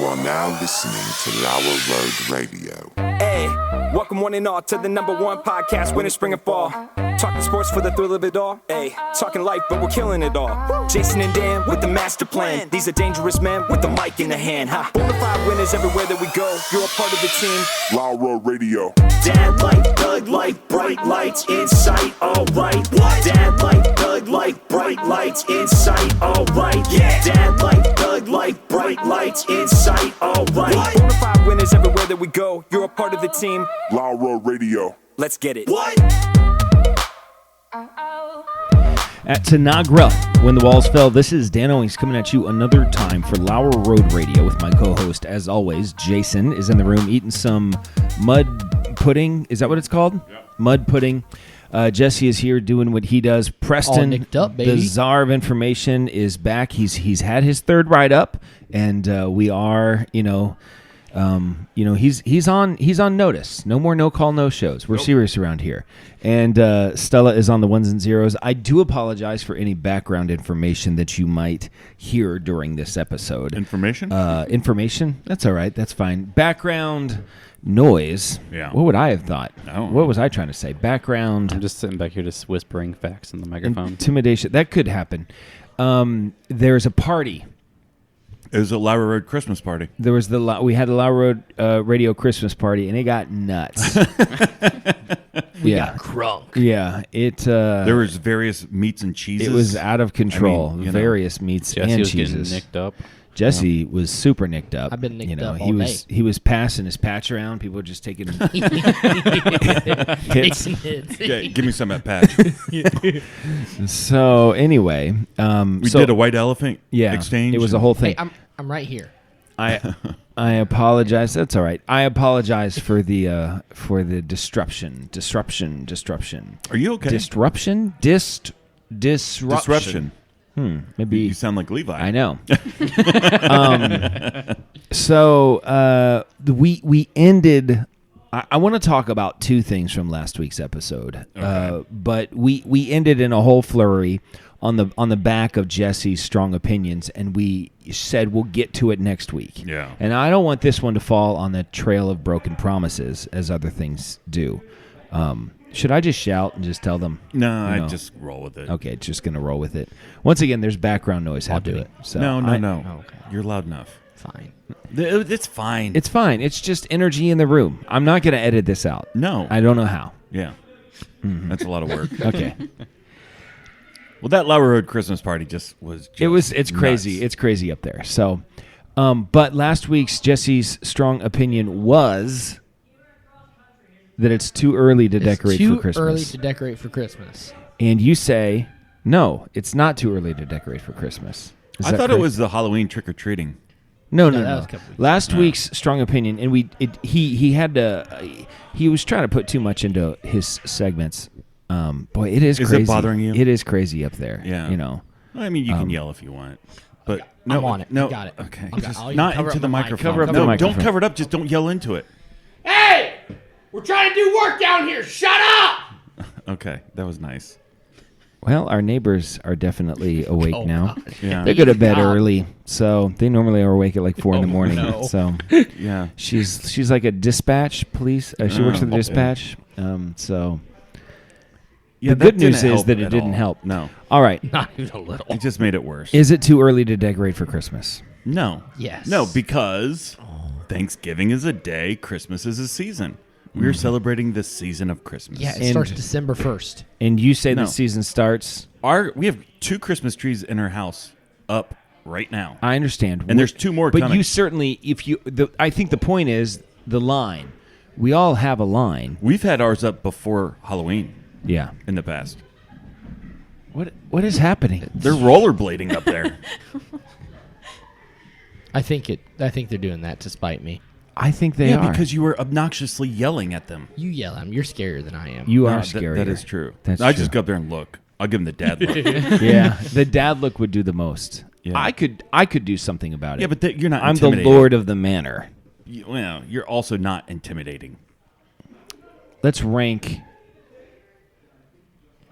are now listening to Lauer Road Radio. Hey, welcome one and all to the #1 podcast, winter, spring, and fall. Talking sports for the thrill of it all. Hey, talking life, but we're killing it all. Jason and Dan with the master plan. These are dangerous men with the mic in the hand. Ha. Bonafide winners everywhere that we go. You're a part of the team. Lauer Radio. Dad light, thug light, bright lights in sight. All right. What? Dad light, thug light, bright lights in sight. All right. Yeah. Dad light, thug light, bright lights in sight. All right. What? Bonafide winners everywhere that we go. You're a part of the team. Lauer Radio. Let's get it. What? At Tanagra, when the walls fell, this is Dan Owings coming at you another time for Lauer Road Radio with my co-host, as always. Jason is in the room eating some mud pudding. Is that what it's called? Yeah. Mud pudding. Jesse is here doing what he does. Preston, all nicked up, baby. The czar of information, is back. He's had his third ride up, and we are, he's on notice. No more no call, no shows. We're serious around here. And Stella is on the ones and zeros. I do apologize for any background information that you might hear during this episode. Information? Information? That's all right. That's fine. Background noise. Yeah. What would I have thought? No. What was I trying to say? Background. I'm just sitting back here just whispering facts in the microphone. Intimidation. That could happen. There's a party. It was a Lauer Road Christmas party. We had a Lauer Road Radio Christmas party, and it got nuts. We got crunk. Yeah, there was various meats and cheeses. It was out of control. I mean, various meats Jesse and was cheeses. getting nicked up. Jesse was super nicked up. I've been nicked up all day. He was passing his patch around. People were just taking hits. Yeah, give me some of that patch. So anyway, we did a white elephant exchange. It was a whole thing. Hey, I'm right here. I apologize. That's all right. I apologize for the disruption. Are you okay? Disruption. Disruption. Maybe You sound like Levi. I know. So we ended. I want to talk about two things from last week's episode, Okay. but we ended in a whole flurry on the back of Jesse's strong opinions, and we said we'll get to it next week. Yeah. And I don't want this one to fall on the trail of broken promises, as other things do. Should I just shout and just tell them? No, I just roll with it. Okay, just going to roll with it. Once again, there's background noise I'll happening. do it. So No. Okay. You're loud enough. Fine. It's fine. It's fine. It's just energy in the room. I'm not going to edit this out. No. I don't know how. Yeah. That's a lot of work. Okay. Well, that Lauer Road Christmas party was It's crazy. nuts. It's crazy up there. So, but last week's Jesse's strong opinion was that it's too early to decorate for Christmas. It's too early to decorate for Christmas. And you say, no, it's not too early to decorate for Christmas. Is I that thought correct? it was the Halloween trick-or-treating. No. that was a couple weeks Last week's strong opinion, and he was trying to put too much into his segments. Boy, it is crazy. Is it bothering you? It is crazy up there. Yeah. You know. I mean, you can yell if you want. But I'm on it. No, You got it. Okay. I'll Just even not cover into up the my mic. microphone. Cover up no, the microphone. don't cover it up. Just don't yell into it. Hey! We're trying to do work down here. Shut up! Okay, that was nice. Well, our neighbors are definitely awake now. Yeah. They go to bed God. early, so they normally are awake at like 4 in the morning. no. So Yeah. she's like a dispatch police. She works for the dispatch. So Yeah, the that good news didn't is help that it at didn't all. help. No. All right. Not even a little. It just made it worse. Is it too early to decorate for Christmas? No. Yes. No, because Thanksgiving is a day, Christmas is a season. We're celebrating the season of Christmas. Yeah, it And- starts December 1st. And you say No. the season starts. We have 2 Christmas trees in our house up right now. I understand. And there's 2 more But coming. you certainly, I think the point is the line. We all have a line. We've had ours up before Halloween Yeah. in the past. What is happening? They're rollerblading up there. I think they're doing that to spite me. I think they Yeah, are. because you were obnoxiously yelling at them. You yell at them. You're scarier than I am. You No, are that- scary. That is true. That's I true. just go up there and look. I'll give them the dad look. Yeah, the dad look would do the most. Yeah. I could do something about it. Yeah, but you're not I'm the intimidating. lord of the manor. Well, you're also not intimidating. Let's rank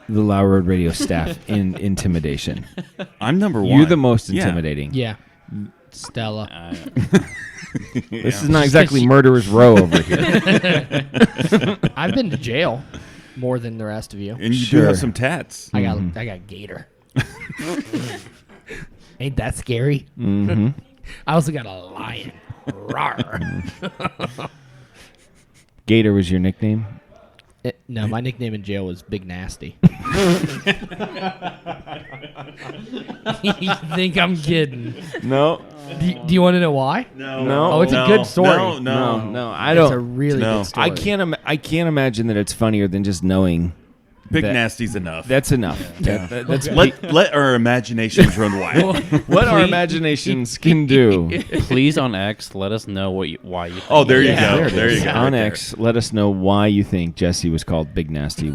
the Lauer Road Radio staff in intimidation. I'm number 1. You're the most Yeah. intimidating. Yeah. Stella. This is not exactly murderer's row over here. I've been to jail more than the rest of you. And you do Sure. have some tats. I got Gator. Ain't that scary? Mm-hmm. I also got a lion. Rawr. Gator was your nickname? No, my nickname in jail was Big Nasty. You think I'm kidding? No. Do you want to know why? No. Oh, it's a good story. No. I It's don't. a really good story. I can't imagine that it's funnier than just knowing. Big That- Nasty's enough. That's enough. That's Let our imaginations run wild. what our imaginations can do. Please on X, let us know why you. Think Oh, there you Yeah, go. There you go. On right there. X, let us know why you think Jesse was called Big Nasty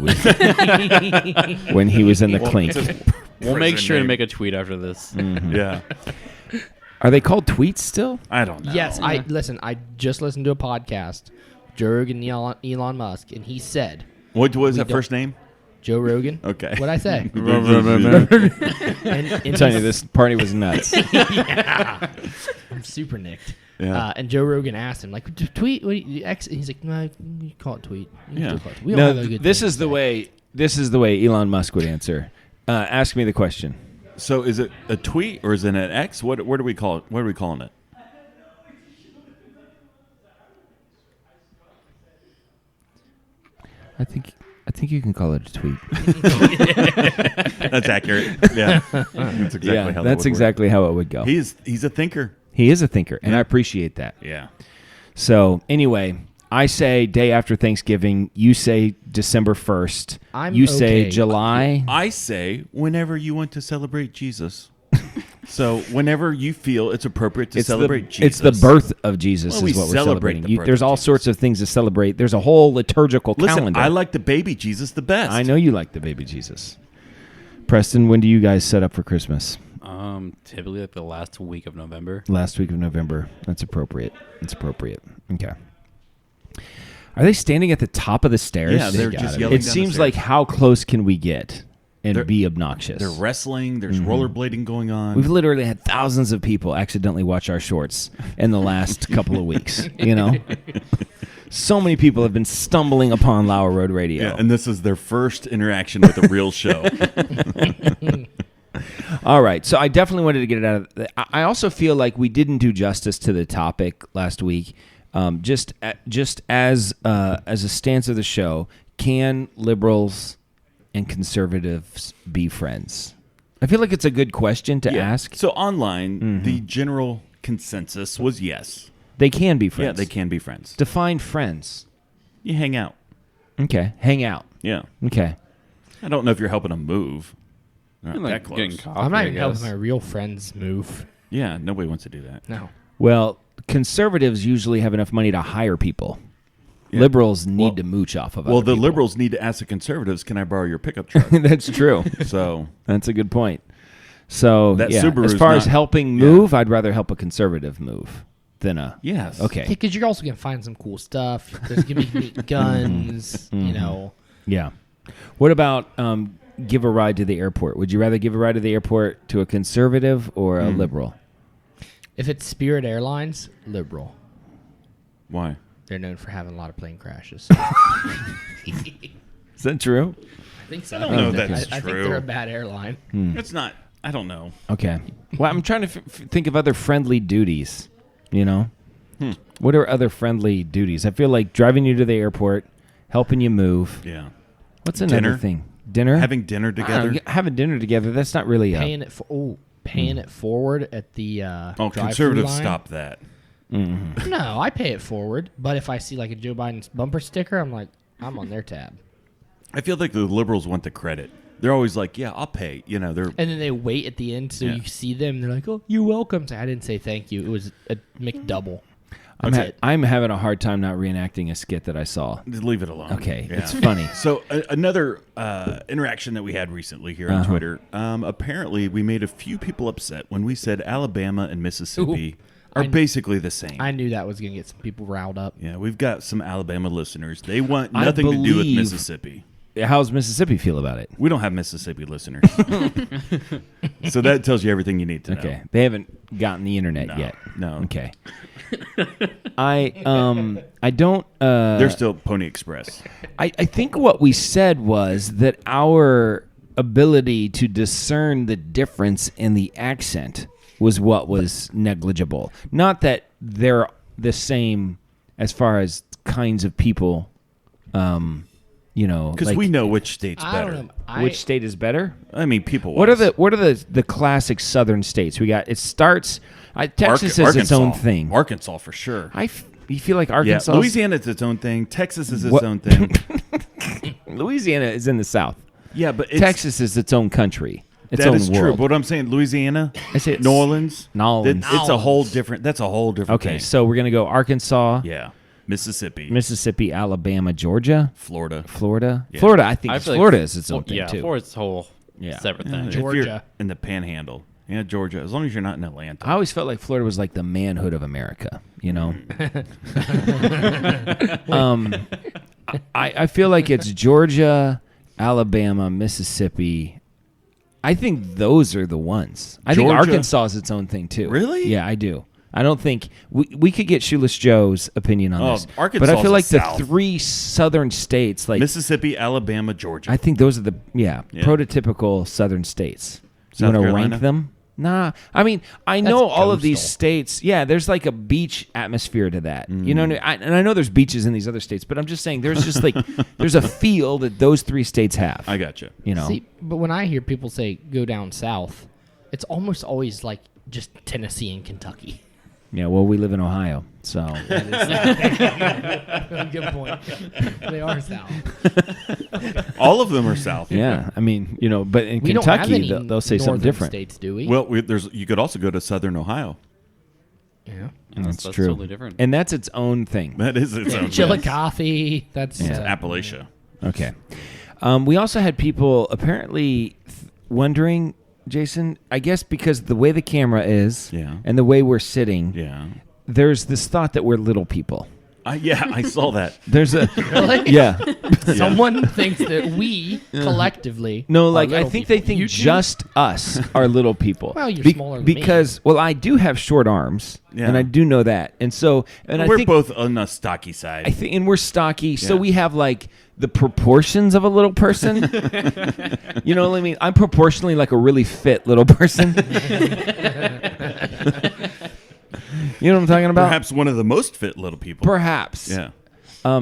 when he was in the clink. We'll make prison sure to name. make a tweet after this. Yeah. Are they called tweets still? I don't know. Yes, I just listened to a podcast, Joe Rogan and Elon Musk, and he said, What was that don't- first name? Joe Rogan. Okay. What'd I say? I'm and telling you, this party was nuts. I'm super nicked. Yeah. And Joe Rogan asked him, like, tweet, what do you, X? And he's like, no, you call it tweet. You can Yeah. still call it tweet. We don't No, have a good this thing is to the say." way. This is the way Elon Musk would answer. Ask me the question. So is it a tweet or is it an X? What do we call it? What are we calling it? I think you can call it a tweet. That's accurate. Yeah. That's exactly Yeah, how that that's would exactly how it would go. work. He's a thinker. He is a thinker, and I appreciate that. Yeah. So anyway, I say day after Thanksgiving. You say December 1st. I'm you say okay. July. I say whenever you want to celebrate Jesus. So whenever you feel it's appropriate to celebrate Jesus. It's the birth of Jesus Well, we is what we're celebrate celebrating. the birth There's of all Jesus. sorts of things to celebrate. There's a whole liturgical Listen, calendar. I like the baby Jesus the best. I know you like the baby Jesus. Preston, when do you guys set up for Christmas? Typically like the last week of November. Last week of November. That's appropriate. It's appropriate. Okay. Are they standing at the top of the stairs? Yeah, they're got just it. yelling It down the seems stairs. like how close can we get and They're- be obnoxious? They're wrestling. There's rollerblading going on. We've literally had thousands of people accidentally watch our shorts in the last couple of weeks. You know, so many people have been stumbling upon Lauer Road Radio. Yeah, and this is their first interaction with a real show. All right, so I definitely wanted to get it out of. I also feel like we didn't do justice to the topic last week. Just as a stance of the show, can liberals and conservatives be friends? I feel like it's a good question to ask. So online, the general consensus was yes. They can be friends. Yeah, they can be friends. Define friends. You hang out. Okay, hang out. Yeah. Okay. I don't know if you're helping them move. Not Like that close. getting coffee, I'm not I even helping guess. my real friends move. Yeah, nobody wants to do that. No. Well, conservatives usually have enough money to hire people. Yeah. Liberals need Well- to mooch off of Well, other the people. liberals need to ask the conservatives, can I borrow your pickup truck? That's true. So, That's a good point. So, That yeah, Subaru's as far as not- helping move, I'd rather help a conservative move than a... yes. Okay. Because you're also going to find some cool stuff. There's going to be guns, you know. Yeah. What about give a ride to the airport? Would you rather give a ride to the airport to a conservative or a liberal? If it's Spirit Airlines, liberal. Why? They're known for having a lot of plane crashes. Is that true? I think so. I don't know if that's I think true. they're a bad airline. It's not. I don't know. Okay. Well, I'm trying to think of other friendly duties, you know? What are other friendly duties? I feel like driving you to the airport, helping you move. Yeah. What's another Dinner? thing? Dinner? Having dinner I don't together. know, having dinner together, that's not really a... Paying it forward at the Oh, drive-thru conservatives line. stop that. No, I pay it forward. But if I see like a Joe Biden's bumper sticker, I'm like, I'm on their tab. I feel like the liberals want the credit. They're always like, yeah, I'll pay. You know, they're And then they wait at the end so Yeah. you see them. They're like, oh, you're welcome. I didn't say thank you. It was a McDouble. That's it. I'm having a hard time not reenacting a skit that I saw. just leave it alone. Okay, Yeah. it's funny. So another interaction that we had recently here on Twitter. Apparently, we made a few people upset when we said Alabama and Mississippi are basically the same. I knew that was going to get some people riled up. Yeah, we've got some Alabama listeners. They want I nothing to do with believe- Mississippi. how's Mississippi feel about it? We don't have Mississippi listeners. So that tells you everything you need to know. Okay, they haven't gotten the internet yet. No. Okay. I don't. They're still Pony Express. I think what we said was that our ability to discern the difference in the accent was what was negligible. Not that they're the same as far as kinds of people. Because like, we know which state's I better. don't know. which state is better. I mean, people. What are the classic southern states? We got. It starts. Texas is its own thing. Arkansas for sure. You feel like Arkansas. Yeah, Louisiana is its own thing. Texas is its own thing. Louisiana is in the south. Yeah, but it's, Texas is its own country. Its that own is world. true. But what I'm saying, Louisiana, I say it's- New Orleans, New Orleans. it's a whole different. That's a whole different. Okay, thing. so we're gonna go Arkansas, Yeah, Mississippi, Mississippi, Alabama, Georgia, Florida. Florida. Yeah. Florida, I think I feel like Florida is its own thing yeah, too. Florida's a whole Yeah. separate thing. If you're Georgia. in the Panhandle. Yeah, Georgia. As long as you're not in Atlanta. I always felt like Florida was like the manhood of America. You know. I feel like it's Georgia, Alabama, Mississippi. I think those are the ones. I think Georgia? Arkansas is its own thing too. Really? Yeah, I do. I don't think we could get Shoeless Joe's opinion on this. Arkansas but I feel like is the south. three southern states, like Mississippi, Alabama, Georgia. I think those are the Yeah. prototypical southern states. You South want to Carolina? rank them? Nah. I mean, I know all of these coastal. states. Yeah, there's like a beach atmosphere to that. You know, what I mean? And I know there's beaches in these other states, but I'm just saying there's just like there's a feel that those three states have. I got you. You know, See, but when I hear people say go down south, it's almost always like just Tennessee and Kentucky. yeah. Well, we live in Ohio, so Good point. They are south. All of them are south. yeah. I mean, you know, but in We don't have Kentucky any they'll say something northern different. states, do we? Well, you could also go to Southern Ohio. yeah. That's That's true, totally different. and that's its own thing. That is its own Chillicothe. That's Yeah. Appalachia. Okay. We also had people apparently wondering, Jason, I guess because the way the camera is Yeah. and the way we're sitting, Yeah. there's this thought that we're little people. I saw that. There's a Really? yeah. Someone thinks that we collectively. No, are like I little think people. they think You do? just us are little people. Well, you're smaller than me. because well, I do have short arms, Yeah. and I do know that, and so and I We're think both on the stocky side. I think, and we're stocky, so Yeah. we have like the proportions of a little person. You know what I mean? I'm proportionally like a really fit little person. You know what I'm talking about? Perhaps one of the most fit little people. Perhaps. Yeah.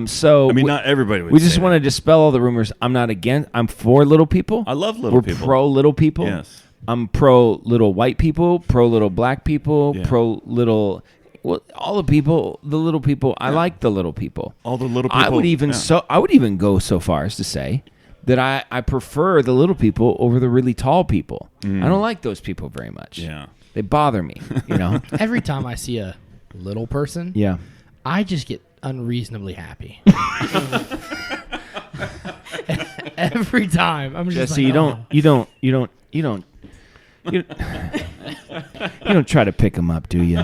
So I mean, not everybody would we just say want to that. dispel all the rumors. I'm not against. I'm for little people. I love little We're people. pro little people. Yes. I'm pro little white people. Pro little black people. Yeah. Pro little. Well, all the people, the little people. I like the little people. All the little people. I would even yeah. I would even go so far as to say that I prefer the little people over the really tall people. I don't like those people very much. Yeah. They bother me. You know. Every time I see a little person, Yeah. I just get unreasonably happy. Every time, I'm just Jesse, like, you don't try to pick them up, do you?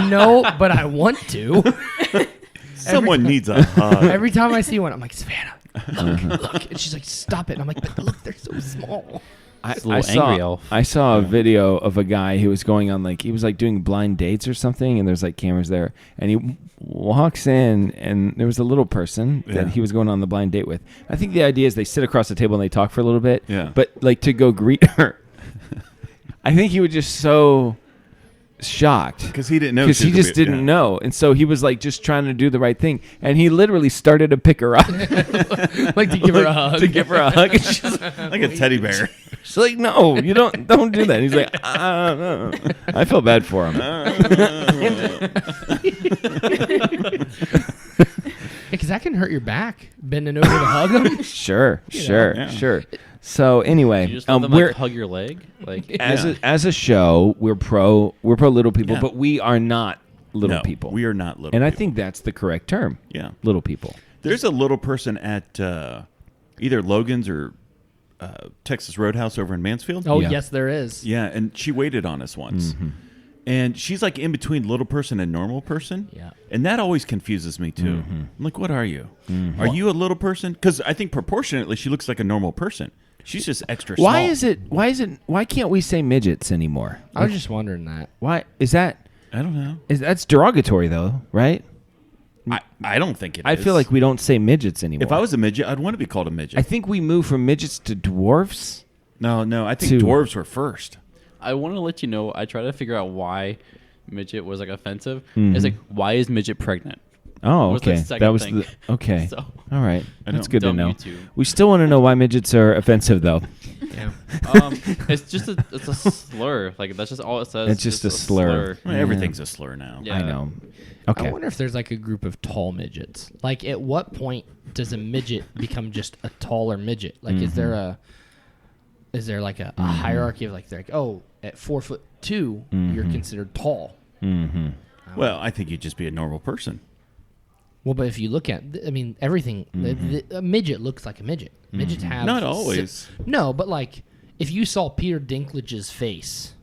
no, but I want to. Someone needs a hug. Every time I see one, I'm like, Savannah, look. And she's like, stop it. And I'm like, but look, they're so small. I, a little angry elf. I saw a video of a guy who was going on he was like doing blind dates or something, and there's like cameras there, and he walks in, and there was a little person Yeah. that he was going on the blind date with. I think the idea is they sit across the table and they talk for a little bit. Yeah. But like to go greet her, I think he was just so shocked. Because he didn't know. Because she he was just gonna be- didn't yeah. know, and so he was like just trying to do the right thing, and he literally started to pick her up, Like to give her a hug. to give her a hug. And she's, Like a teddy bear. she's like, "No, you don't do that." And he's like, I feel bad for him. Because that can hurt your back, bending over to hug them. Sure. Yeah. So anyway, You just let them we're like hug your leg, like as a show, we're pro little people, Yeah. but we are not little No, people. we are not little and I people. think that's the correct term. Yeah. Little people. There's a little person at either Logan's or Texas Roadhouse over in Mansfield. Oh, Yeah. yes, there is. Yeah, and she waited on us once. And she's like in between little person and normal person. Yeah. And that always confuses me too. I'm like, what are you? Are you a little person? Because I think proportionately she looks like a normal person. She's just extra small. Why can't we say midgets anymore? I was just wondering that. Why is that? I don't know. That's derogatory though, right? I don't think it is. I feel like we don't say midgets anymore. if I was a midget, I'd want to be called a midget. I think we moved from midgets to dwarfs. No, I think to- dwarves were first. I want to let you know. I try to figure out why midget was like offensive. It's like, why is midget pregnant? Oh, Was the okay. second That was thing. the okay. So- All right, that's good to Dumb know. YouTube. We still want to know why midgets are offensive, though. Yeah. It's just it's a slur. Like that's just all it says. It's just a slur. Well, everything's a slur now. Yeah. I know. Okay. I wonder if there's like a group of tall midgets. Like, at what point does a midget become just a taller midget? Like, is there like a hierarchy of like, they're like, oh, at 4'2", you're considered tall. Well, I think you'd just be a normal person. Well, but if you look at, I mean, everything, a midget looks like a midget. Midgets have Not always. No, but like, if you saw Peter Dinklage's face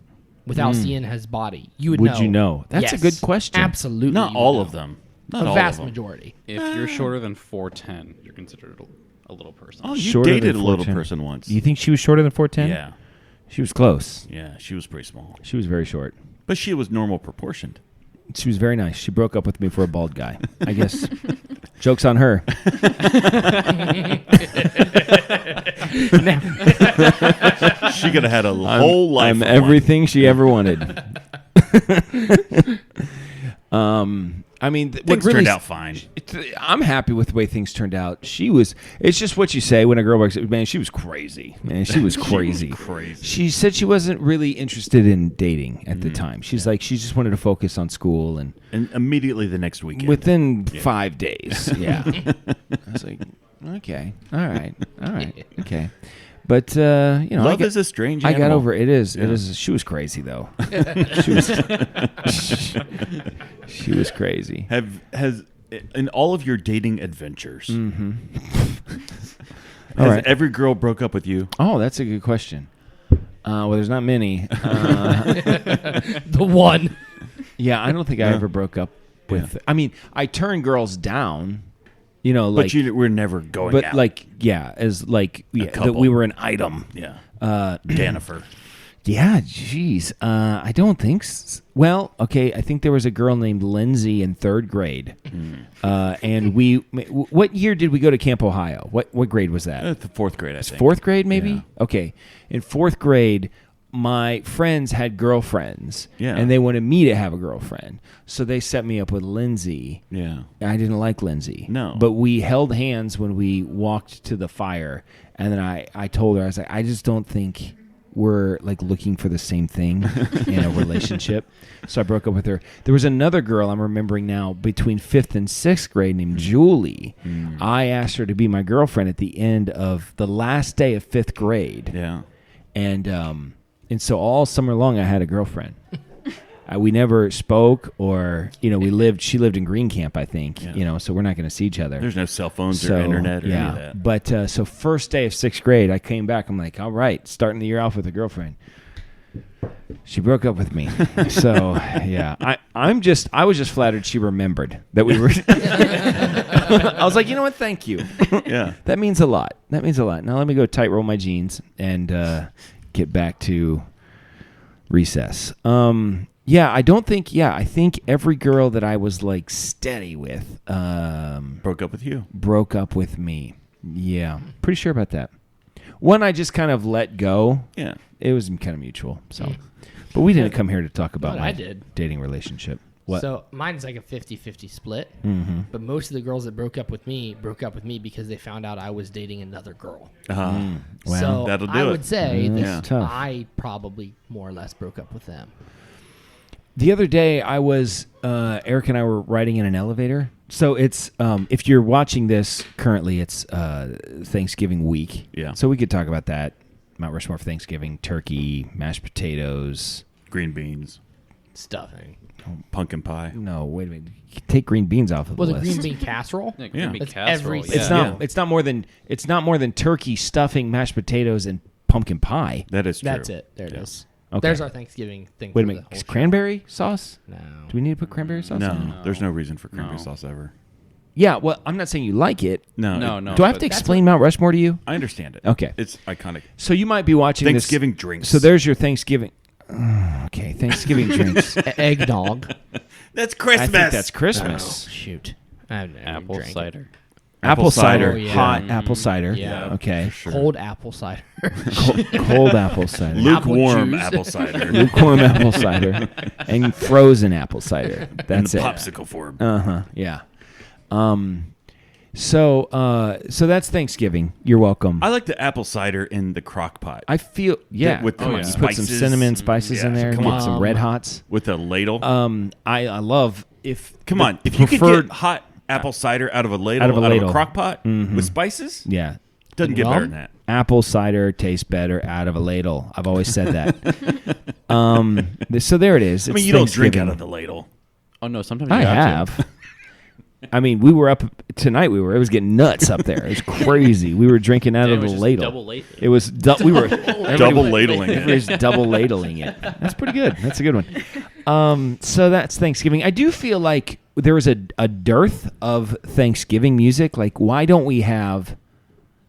without seeing his body, you would know. Would you know? That's a Yes, good question. Absolutely. Not you would all know. of them. Not A all vast of them. majority. If you're shorter than 4'10", you're considered a little person. Oh, you Shorter dated a than little 4'10". person once. You think she was shorter than 4'10"? Yeah. She was close. Yeah, she was pretty small. She was very short. But she was normal proportioned. She was very nice. She broke up with me for a bald guy. I guess. Joke's on her. She could have had a whole life. I'm of everything she ever wanted. I mean, what Things really turned out fine. I'm happy with the way things turned out. She was. It's just what you say when a girl works. Man, she was crazy. Man, she was crazy. crazy. She said she wasn't really interested in dating at the time. She's like, she just wanted to focus on school and And immediately the next weekend. within 5 days. Yeah. I was like, okay, all right, okay. But you know, Love is a strange I got animal. over it. It is. Yeah. It is. She was crazy though. she was. She was crazy. Has in all of your dating adventures, All has right. every girl broke up with you? Oh, that's a good question. Well, there's not many. The one. Yeah, I don't think I ever broke up with. I mean, I turned girls down. You know, like, But you were never going but out. like, yeah, as like, yeah, that couple. we were an item. Yeah. Jennifer. Yeah, jeez. I don't think. Well, okay. I think there was a girl named Lindsay in 3rd grade, and we. What year did we go to Camp Ohio? What grade was that? The 4th grade, I think. 4th grade, maybe. Yeah. Okay, in 4th grade, my friends had girlfriends, Yeah. and they wanted me to have a girlfriend, so they set me up with Lindsay. Yeah. I didn't like Lindsay. No. But we held hands when we walked to the fire, and then I told her, I was like, I just don't think we're like looking for the same thing in a relationship. So I broke up with her. There was another girl I'm remembering now between 5th and 6th grade named Julie. I asked her to be my girlfriend at the end of the last day of 5th grade. Yeah. And so all summer long I had a girlfriend. We never spoke, or she lived in Green Camp, I think. Yeah. So we're not going to see each other. There's no cell phones or internet or any of that. But so first day of 6th grade, I came back. I'm like, all right, starting the year off with a girlfriend. She broke up with me. So yeah, I was just flattered she remembered that we were. I was like, you know what? Thank you. Yeah. That means a lot. Now let me go tight roll my jeans and get back to recess. Yeah, I don't think. Yeah, I think every girl that I was like steady with Broke up with you. broke up with me. Yeah, pretty sure about that. One I just kind of let go. Yeah. It was kind of mutual. So, but we didn't come here to talk about But my I did. dating relationship. What? So mine's like a 50-50 split. Mm-hmm. But most of the girls that broke up with me because they found out I was dating another girl. Well, So that'll do I it. would say that That's tough. I probably more or less broke up with them. The other day, I was Eric and I were riding in an elevator. So it's if you're watching this currently, it's Thanksgiving week. Yeah. So we could talk about that. Mount Rushmore for Thanksgiving: turkey, mashed potatoes. Green beans. Stuffing. Pumpkin pie. No, wait a minute. Take green beans off of Was the it list. green bean casserole? Yeah, green bean That's casserole. everything. It's yeah. not. It's not more than. It's not more than turkey, stuffing, mashed potatoes, and pumpkin pie. That is true. That's it. There it is. Okay. There's our Thanksgiving thing. Wait a for minute. the whole show. Cranberry sauce? No. Do we need to put cranberry sauce on it? No, there's no reason for cranberry sauce ever. Yeah, well, I'm not saying you like it. No, No. Do I have to explain Mount Rushmore to you? I understand it. Okay. It's iconic. So you might be watching Thanksgiving this. drinks. So there's your Thanksgiving. Okay, Thanksgiving drinks. Eggnog. That's I Christmas. think that's Christmas. Oh, shoot. I've never Apple drank it. cider. Apple cider. Oh, yeah. Hot apple cider. Yeah. Okay. Cold apple cider. Cold apple cider. Lukewarm juice. apple cider. Lukewarm apple cider. And frozen apple cider. In That's the it. popsicle form. Yeah. So that's Thanksgiving. You're welcome. I like the apple cider in the crock pot. I feel With you spices. put some cinnamon spices in Yeah, there. come Get on. some Red Hots. With a ladle. I love if Come on. If you could preferred- get hot apple cider out of a ladle, Out of a ladle. crock pot with spices, yeah. doesn't get Rum? better than that. Apple cider tastes better out of a ladle. I've always said that. So there it is. I mean, It's you don't drink Thanksgiving. out of the ladle. Oh no, sometimes you I have. have. I mean, we were up tonight. It was getting nuts up there. It was crazy. We were drinking out It of was the just ladle. double late. It was we were everybody Double was- ladling everybody it. was double ladling it. That's pretty good. That's a good one. So that's Thanksgiving. I do feel like there was a dearth of Thanksgiving music. Like, why don't we have?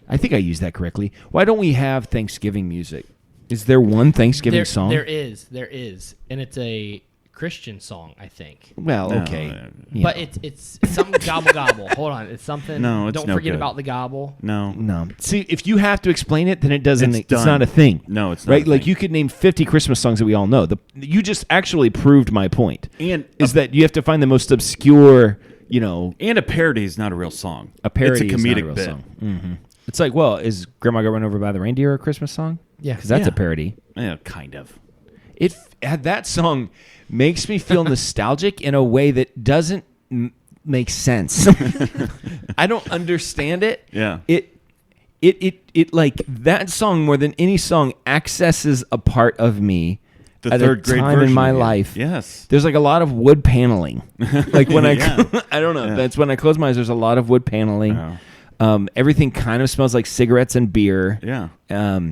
I think I used that correctly. Why don't we have Thanksgiving music? Is there one Thanksgiving song? There is, and it's a Christian song, I think. Well, No, okay. But it's something gobble gobble. Hold on, it's something. No, it's don't no forget good. about the gobble. No. No. See, if you have to explain it, then it doesn't. It's It's done. not a thing. No, it's not right. a Like thing. you could name 50 Christmas songs that we all know. You just actually proved my point. And Is that you have to find the most obscure, and a parody is not a real song. a parody It's a is not comedic real bit. song. Mm-hmm. It's like, well, is Grandma Got Run Over by the Reindeer a Christmas song? Yeah. because that's Yeah. a parody. Yeah, kind of. That song makes me feel nostalgic in a way that doesn't make sense. I don't understand it. Yeah. It like that song more than any song accesses a part of me The at third a grade time version in my of you. life. Yes. There's like a lot of wood paneling. Like when Yeah. I don't know. Yeah. That's when I close my eyes. There's a lot of wood paneling. Oh. Everything kind of smells like cigarettes and beer. Yeah.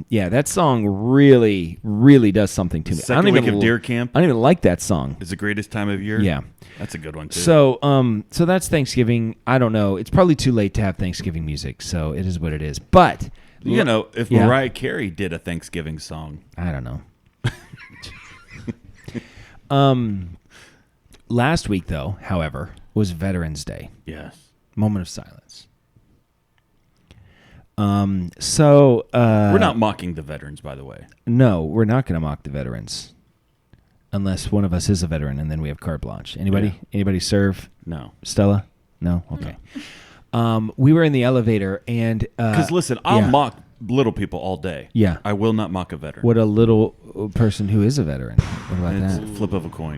Yeah, that song really, really does something to me. Second week of deer camp I don't even like that song. is the greatest time of year. Yeah. That's a good one too. So that's Thanksgiving. I don't know. It's probably too late to have Thanksgiving music, so it is what it is. But if Yeah. Mariah Carey did a Thanksgiving song, I don't know. Last week, though, however, was Veterans Day. yes. Moment of silence. So We're not mocking the veterans, by the way. No, we're not going to mock the veterans, unless one of us is a veteran, and then we have carte blanche. Anybody? Yeah. Anybody serve? No. Stella? No. Okay. We were in the elevator, and Because listen, I'll yeah. mock little people all day. Yeah. I will not mock a veteran. What a little person who is a veteran. What about It's that? a flip of a coin.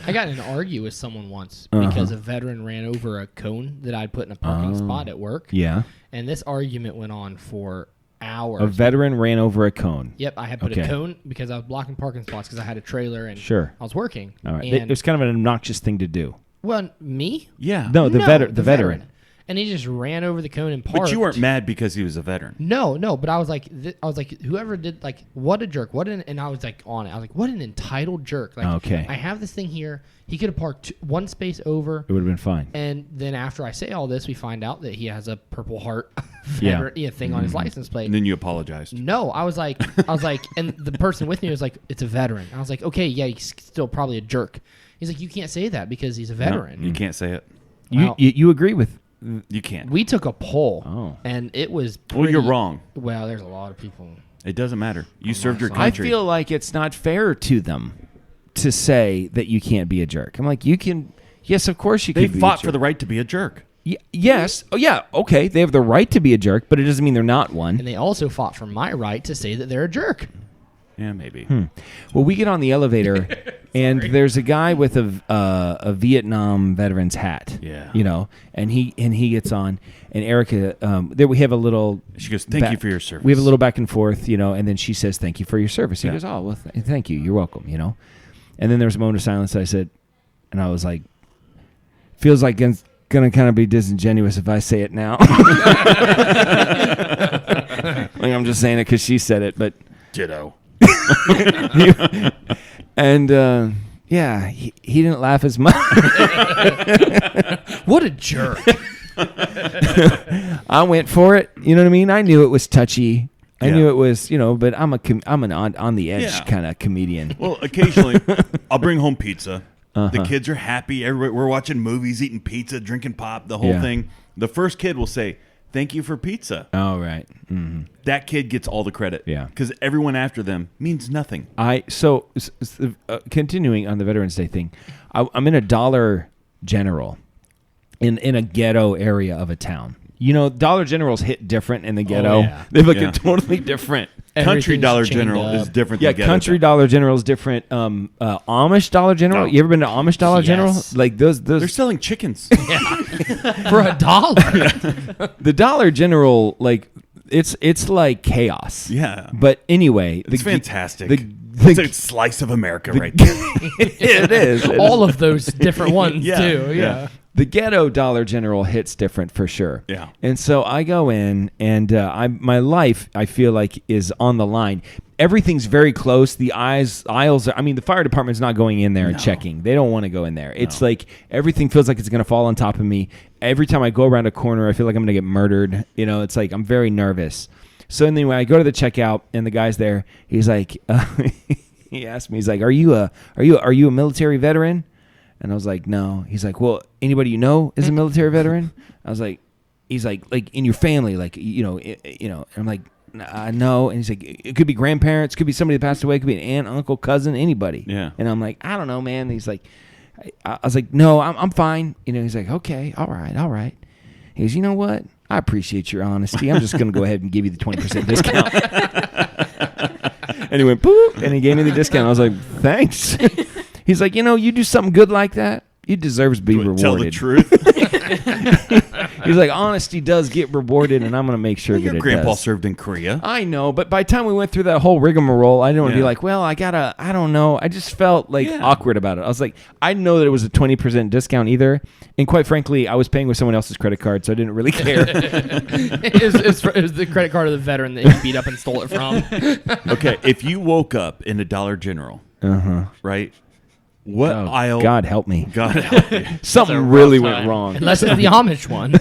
I got in an argue with someone once Uh-huh. because a veteran ran over a cone that I'd put in a parking spot at work. Yeah. And this argument went on for hours. A veteran ran over a cone. Yep, I had put Okay. a cone because I was blocking parking spots because I had a trailer and Sure. I was working. All right. And, It was kind of an obnoxious thing to do. well, me? Yeah. No, the veteran. And he just ran over the cone and parked. But you weren't mad because he was a veteran. No, but I was like, whoever did, like, what a jerk. And I was like on it. I was like, what an entitled jerk. Like, Okay. I have this thing here. He could have parked one space over. It would have been fine. And then after I say all this, we find out that he has a Purple Heart Yeah. veteran, thing on his license plate. And then you apologized. No, I was like, and the person with me was like, it's a veteran. I was like, okay, yeah, he's still probably a jerk. He's like, you can't say that because he's a veteran. You can't say it. Wow. You agree with? You can't. We took a poll, Oh. and it was Well, you're pretty- wrong. Well, there's a lot of people. It doesn't matter. You served your I country. feel like it's not fair to them to say that you can't be a jerk. I'm like, you can. Yes, of course you they can. be a fought for jerk. the right to be a jerk. Yes. Oh, yeah. Okay. They have the right to be a jerk, but it doesn't mean they're not one. And they also fought for my right to say that they're a jerk. Yeah, maybe. Well, we get on the elevator, and there's a guy with a Vietnam veteran's hat. Yeah. You know, and he gets on, and Erica, there we have a little. She goes, "Thank you for your service." We have a little back and forth, you know, and then she says, "Thank you for your service." He Yeah. goes, "Oh, well, thank you. You're welcome." You know, and then there was a moment of silence. I said, and I was like, "Feels like it's gonna kind of be disingenuous if I say it now." Like I'm just saying it because she said it, but. Ditto. And yeah, he didn't laugh as much. What a jerk. I went for it. You know what I mean? I knew it was touchy. I knew it was, but I'm an on the edge kind of comedian. Well, occasionally I'll bring home pizza. The kids are happy. We're watching movies, eating pizza, drinking pop, the whole thing. The first kid will say, "Thank you for pizza." Oh, right. Mm-hmm. That kid gets all the credit. Yeah. Because everyone after them means nothing. Continuing on the Veterans Day thing, I'm in a Dollar General in a ghetto area of a town. Dollar Generals hit different in the ghetto. yeah. They look totally different. Country Everything's Dollar chained General up. is different Yeah, than ghetto. Country Dollar General is different. Amish Dollar General. Oh. You ever been to Amish Dollar General? Yes. Like those. They're selling chickens. For $1. The Dollar General, like it's like chaos. Yeah. But anyway, It's fantastic. It's a slice of America right there. it is. All of those different ones, Yeah, too. yeah. Yeah. The ghetto Dollar General hits different for sure. Yeah. And so I go in, and my life, I feel like, is on the line. Everything's very close. The aisles are, the fire department's not going in there and checking. They don't want to go in there. It's like everything feels like it's going to fall on top of me. Every time I go around a corner, I feel like I'm going to get murdered. It's like I'm very nervous. So anyway, I go to the checkout, and the guy's there. He's like, he asked me, he's like, are you a military veteran? And I was like, no. He's like, well, anybody you know is a military veteran? I was like, he's like in your family, like, And I'm like, no. And he's like, it could be grandparents, could be somebody that passed away, could be an aunt, uncle, cousin, anybody. Yeah. And I'm like, I don't know, man. And he's like, I was like, no, I'm fine. He's like, okay, all right. He goes, you know what? I appreciate your honesty. I'm just going to go ahead and give you the 20% discount. And he went, boop, and he gave me the discount. I was like, thanks. He's like, you do something good like that, you deserve to be rewarded. Tell the truth. He's like, honesty does get rewarded, and I'm going to make sure that Your it grandpa does. served in Korea. I know, but by the time we went through that whole rigmarole, I didn't want to be like, well, I don't know. I just felt like awkward about it. I was like, I didn't know that it was a 20% discount either. And quite frankly, I was paying with someone else's credit card, so I didn't really care. It was the credit card of the veteran that he beat up and stole it from. Okay, if you woke up in a Dollar General, right? What aisle? God help me. God help you. Something really went wrong. Unless it's the Amish one.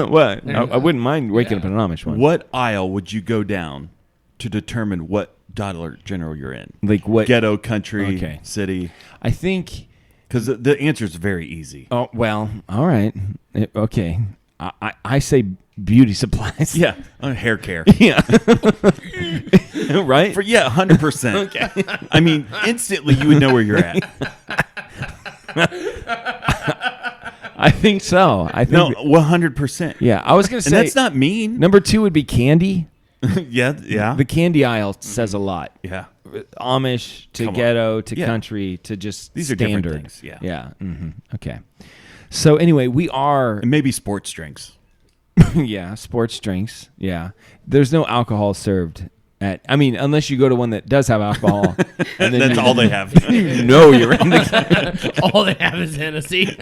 What? I wouldn't mind waking up in an Amish one. What aisle would you go down to determine what Dollar General you're in? Like what? Ghetto, country, Okay. city? I think... Because the answer is very easy. Oh, well, all right. Okay. I say beauty supplies. Yeah, hair care. Yeah. Right? 100%. Okay. I mean, instantly you would know where you're at. I think so. I think No, 100%. Yeah, I was going to And say that's not mean. number 2 would be candy. Yeah. The candy aisle says a lot. Yeah. Amish to Come on. ghetto to Yeah. country to just These are different standard. things, yeah. Yeah. Mm-hmm. Okay. So anyway, we are And maybe sports drinks. yeah, sports drinks. Yeah. There's no alcohol served at unless you go to one that does have alcohol. And then That's all they have. you're in the All they have is Hennessy.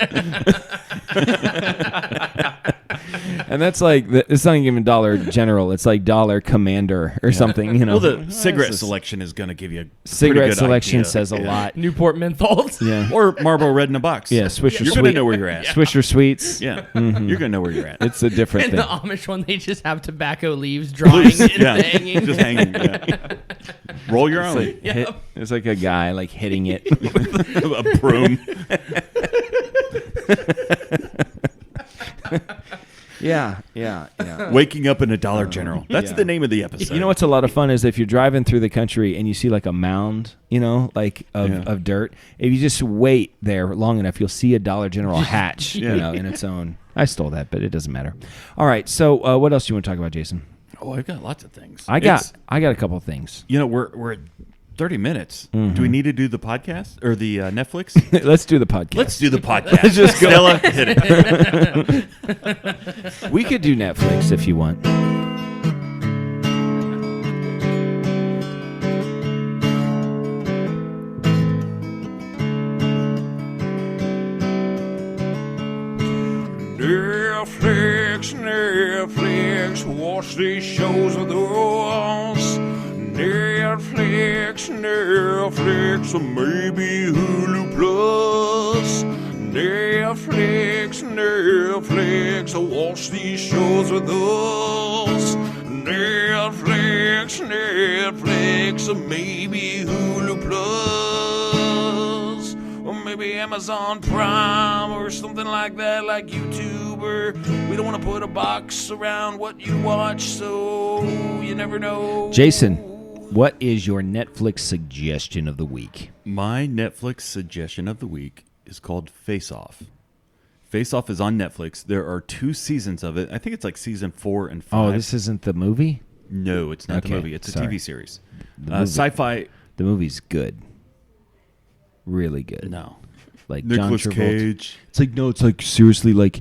and that's like it's not even Dollar General, it's like Dollar Commander or something, Well, the cigarette selection is going to give you a cigarette pretty good selection idea. says a lot. Newport menthols. Yeah. Or Marlboro Red in a box. Yeah, Swisher You're Sweet. going to know where you're at. Swisher Sweets. Yeah. You're going to know where you're at. It's a different And thing. the Amish one, they just have tobacco leaves drying and Yeah. hanging. Just hanging. Yeah. Roll your own. It's like a guy like hitting it. A broom. Yeah. Waking up in a Dollar General. That's yeah. the name of the episode. You know what's a lot of fun is if you're driving through the country and you see like a mound, of dirt. If you just wait there long enough, you'll see a Dollar General hatch, in its own. I stole that, but it doesn't matter. All right. So what else do you want to talk about, Jason? Oh, I've got lots of things. I got a couple of things. We're at 30 minutes. Do we need to do the podcast or the Netflix? Let's do the podcast. Let's do the podcast. Let's just go. Stella, hit it. We could do Netflix if you want. Netflix, watch these shows of those. Netflix, Netflix, or maybe Hulu Plus. Netflix, watch these shows with us. Netflix, or maybe Hulu Plus. Or maybe Amazon Prime or something like that, like YouTube. Or we don't want to put a box around what you watch, so you never know. Jason, what is your Netflix suggestion of the week? My Netflix suggestion of the week is called Face Off. Face Off is on Netflix. There are 2 seasons of it. I think it's like season 4 and 5. Oh, this isn't the movie? No, it's not the Okay, movie. It's a sorry. TV series. movie- Sci-fi. The movie's good. Really good. No. Like Nicolas John Travolta. Cage. It's like, no, it's like seriously, like,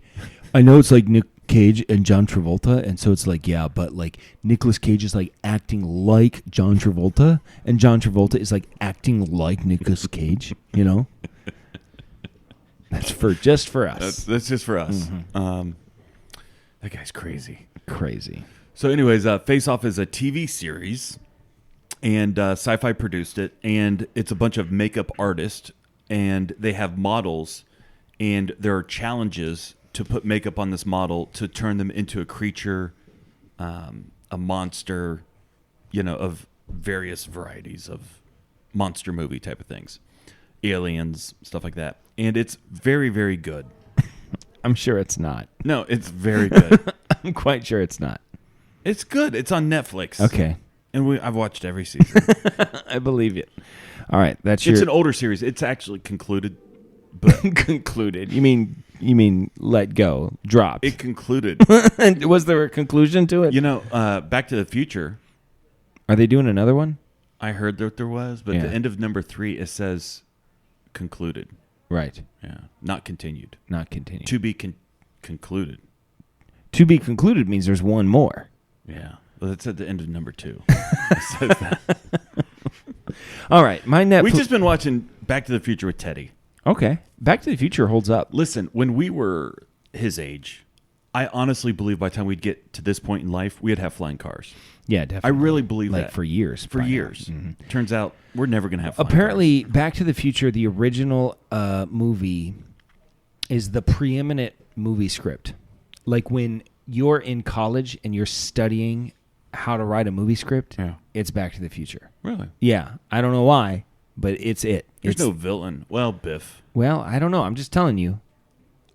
I know it's like Nick Cage and John Travolta, and so it's like, yeah, but like Nicolas Cage is like acting like John Travolta, and John Travolta is like acting like Nicolas Cage, you know? That's just for us. That's just for us. Mm-hmm. That guy's crazy. Crazy. So anyways, Face Off is a TV series, and Sci-Fi produced it, and it's a bunch of makeup artists, and they have models, and there are challenges to put makeup on this model to turn them into a creature, a monster, of various varieties of monster movie type of things, aliens, stuff like that. And it's very, very good. I'm sure it's not. No, it's very good. I'm quite sure it's not. It's good. It's on Netflix. Okay. And I've watched every season. I believe it. All right, that's It's your an older series. It's actually concluded, but concluded. You mean let go, dropped. it concluded. And was there a conclusion to it? Back to the Future, Are they doing another one? I heard that there was, but Yeah. the end of number 3, it says concluded. Right. Yeah. Not continued. Not continued. To be concluded. To be concluded means there's one more. Yeah. Well, it's at the end of number 2. It says that. All right, my Netflix. We've just been watching Back to the Future with Teddy. Okay. Back to the Future holds up. Listen, when we were his age, I honestly believe by the time we'd get to this point in life, we'd have flying cars. Yeah, I definitely. really believe like that. for years. For prior. years. Mhm. Turns out we're never going to have flying Apparently, Back to the Future, the original movie, is the preeminent movie script. Like when you're in college and you're studying how to write a movie script, Yeah. it's Back to the Future. Really? Yeah, I don't know why, but it's it. There's It's- no villain. Well, Biff. Well, I don't know. I'm just telling you.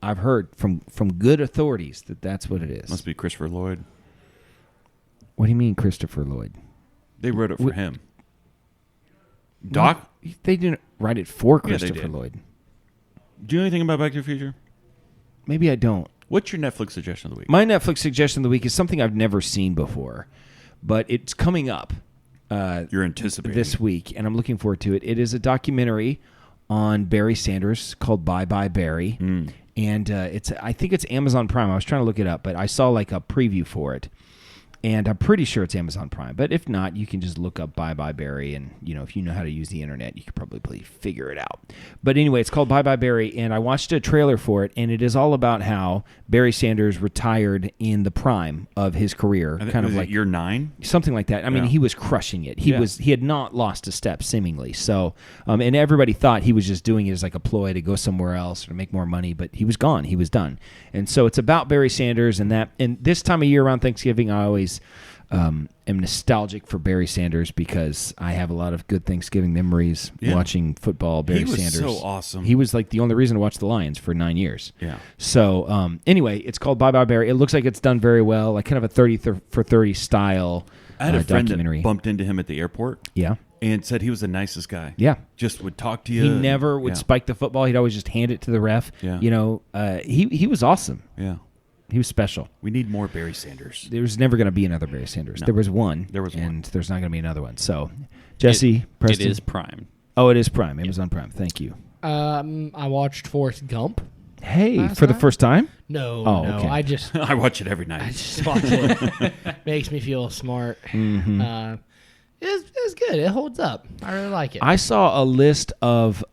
I've heard from good authorities that that's what it is. Must be Christopher Lloyd. What do you mean, Christopher Lloyd? They wrote it for What- him. Doc? They didn't write it for Yeah, they Christopher did. Lloyd. Do you know anything about Back to the Future? Maybe I don't. What's your Netflix suggestion of the week? My Netflix suggestion of the week is something I've never seen before, but it's coming up You're anticipating. this week, and I'm looking forward to it. It is a documentary on Barry Sanders called Bye Bye Barry, and I think it's Amazon Prime. I was trying to look it up, but I saw like a preview for it, and I'm pretty sure it's Amazon Prime. But if not, you can just look up Bye Bye Barry, and if you know how to use the internet, you could probably figure it out. But anyway, it's called Bye Bye Barry, and I watched a trailer for it, and it is all about how Barry Sanders retired in the prime of his career, kind of Was it like year 9? something like that. I mean, Yeah. he was crushing it. He Yeah. had not lost a step seemingly. So, and everybody thought he was just doing it as like a ploy to go somewhere else or to make more money, but he was gone. He was done. And so it's about Barry Sanders and that. And this time of year around Thanksgiving, I always am nostalgic for Barry Sanders because I have a lot of good Thanksgiving memories Yeah. watching football. Barry He was Sanders, so awesome. He was like the only reason to watch the Lions for 9 years. Yeah. So anyway, it's called Bye Bye Barry. It looks like it's done very well, like kind of a 30 for 30 style I had a friend documentary. that bumped into him at the airport Yeah. and said he was the nicest guy. Yeah. Just would talk to you. He never would Yeah. spike the football. He'd always just hand it to the ref. Yeah. He was awesome. Yeah. He was special. We need more Barry Sanders. There was never going to be another Barry Sanders. No. There was one. There was one. And there's not going to be another one. So, Jesse, Preston. It is Prime. Oh, it is Prime. Amazon Prime. Thank you. I watched Forrest Gump. Hey, Last for the night? first time? No, Oh, no. okay. I just I watch it every night. watch it. Makes me feel smart. Mm-hmm. It's good. It holds up. I really like it. I saw a list of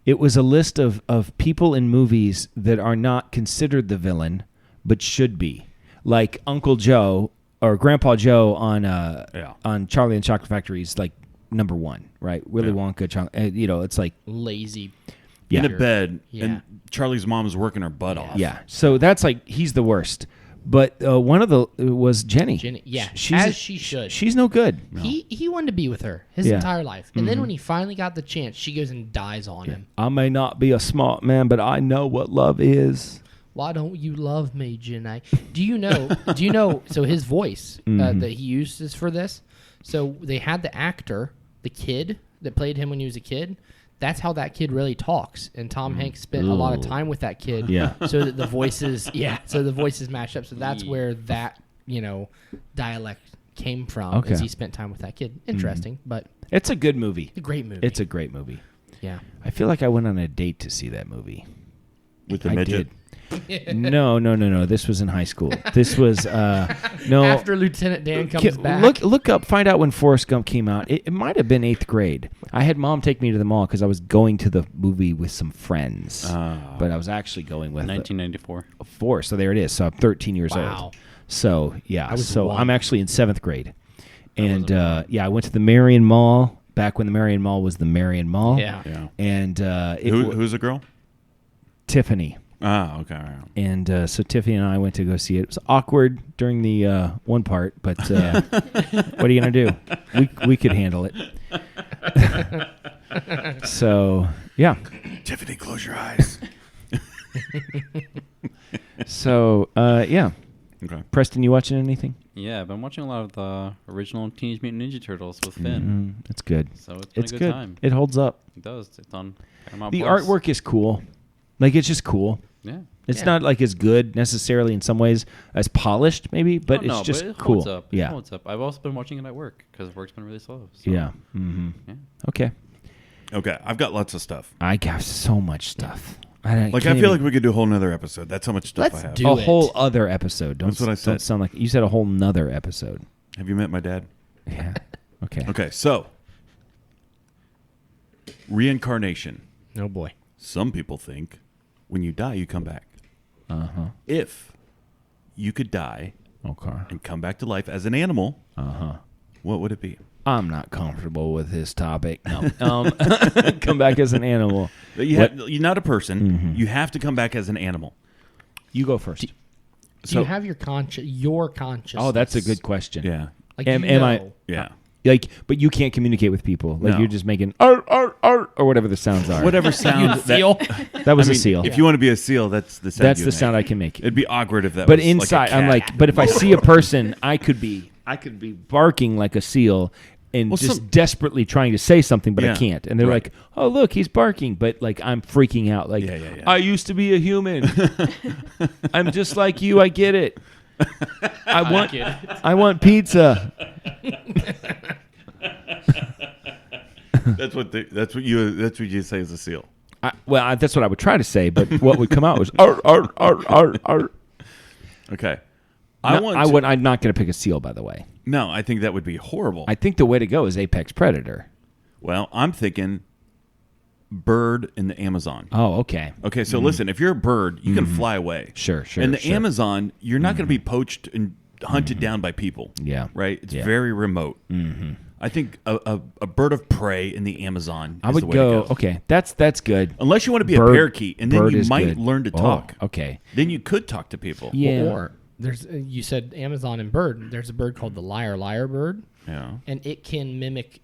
it was a list of people in movies that are not considered the villain but should be. Like Uncle Joe or Grandpa Joe on Charlie and the Chocolate Factory is like number one, right? Willy Wonka, it's like Lazy. Yeah. in a bed, Yeah. and Charlie's mom is working her butt off. yeah. So that's like he's the worst. But one of the was Jenny. Jenny, yeah, she's as she should. She's no good. He wanted to be with her his Yeah. entire life, and then when he finally got the chance, she goes and dies on him. I may not be a smart man, but I know what love is. Why don't you love me, Jenny? Do you know? So his voice that he uses for this. So they had the actor, the kid that played him when he was a kid. That's how that kid really talks. And Tom Hanks spent a lot of time with that kid. Yeah. So that the voices, match up. So that's where that, dialect came from. Okay. Is he spent time with that kid. Interesting, but It's a good movie. a great movie. It's a great movie. yeah. I feel like I went on a date to see that movie. With the I midget. did. No. This was in high school. This was no. After Lieutenant Dan comes back. Look up. Find out when Forrest Gump came out. It might have been 8th grade. I had Mom take me to the mall because I was going to the movie with some friends, but I was actually going with 1994. 4. So there it is. So I'm 13 years Wow. old. So yeah. was So 1. I'm actually in 7th grade, and I went to the Marion Mall back when the Marion Mall was the Marion Mall. Yeah. Yeah. And Who's the girl? Tiffany. Ah, okay. All right. And so Tiffany and I went to go see it. It was awkward during the one part, but what are you going to do? We could handle it. So, yeah. Tiffany, close your eyes. So, yeah. Okay. Preston, you watching anything? Yeah, I've been watching a lot of the original Teenage Mutant Ninja Turtles with Finn. It's good. So it's been It's a good good. time. It holds up. It does. It's on Paramount The Plus. artwork is cool. Like, it's just cool. Yeah. It's Yeah. not like as good necessarily in some ways as polished, maybe, but it's just it cool. Holds up. It Yeah. holds up. I've also been watching it at work because work's been really slow. So. Yeah. Mm-hmm. Yeah. Okay. Okay. I've got lots of stuff. I got so much stuff. I I feel like we could do a whole nother episode. That's how much stuff Let's I have. do a it. whole other episode. Don't, That's what I said. Don't sound like you said a whole nother episode. Have you met my dad? Yeah. Okay. Okay, so reincarnation. Oh boy. Some people think when you die, you come back. If you could die Okay. and come back to life as an animal, what would it be? I'm not comfortable with this topic. No. Come back as an animal. You're not a person. You have to come back as an animal. You go first. Do you have your conscience? Oh, that's a good question. Yeah. Like, Am you I- know. Yeah. Like, but you can't communicate with people. Like No. you're just making or whatever the sounds are. Whatever sound Seal? That was I a mean, seal. If you want to be a seal, that's the sound. That's you'd the make. sound I can make. It'd be awkward if that But was like a inside, I'm cat. like, but if I see a person, I could be barking like a seal and Well, just desperately trying to say something, but I Yeah. can't. And they're Right. like, "Oh, look, he's barking," but like I'm freaking out. Like, Yeah. I used to be a human. I'm just like you. I get it. I want pizza. That's what you say as a seal. That's what I would try to say, but what would come out was "Arr, arr, arr, arr, arr." Okay. I'm not going to pick a seal, by the way. No, I think that would be horrible. I think the way to go is apex predator. Well, I'm thinking bird in the Amazon. Oh, okay. Okay, so listen, if you're a bird, you can fly away. Sure. In the Amazon, you're not going to be poached and hunted down by people. Yeah. Right? It's Yeah. very remote. Mm-hmm. I think a bird of prey in the Amazon I is would the way go. to go. Okay, that's good. Unless you want to be Bird- a parakeet, and then bird you is might good. learn to Oh, talk. okay. Then you could talk to people. Yeah. Or there's you said Amazon and bird. There's a bird called the lyre bird, Yeah. and it can mimic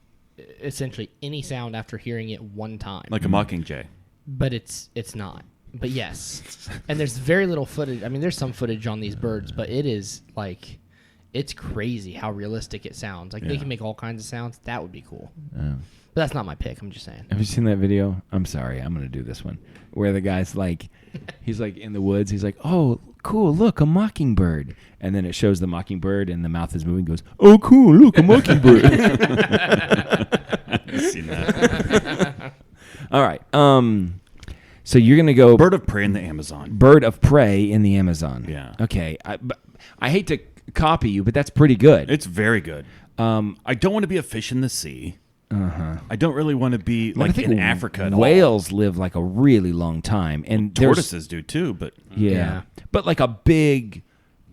essentially any sound after hearing it one time. Like a mockingjay. But it's not. But yes, and there's very little footage. I mean, there's some footage on these birds, but it is like, it's crazy how realistic it sounds. Like they can make all kinds of sounds. That would be cool. But that's not my pick. I'm just saying. Have you seen that video? I'm sorry, I'm gonna do this one where the guy's like, he's like in the woods. He's like, "Oh, cool! Look, a mockingbird." And then it shows the mockingbird, and the mouth is moving. Goes, "Oh, cool! Look, a mockingbird." I've seen that. All right. So you're gonna go Bird of prey in the Amazon. bird of prey in the Amazon. Yeah. Okay. I hate to copy you, but that's pretty good. It's very good. I don't want to be a fish in the sea. I don't really want to be I like think in Africa at all. whales live like a really long time, and there's- Tortoises do too, but Yeah. Yeah. But like a big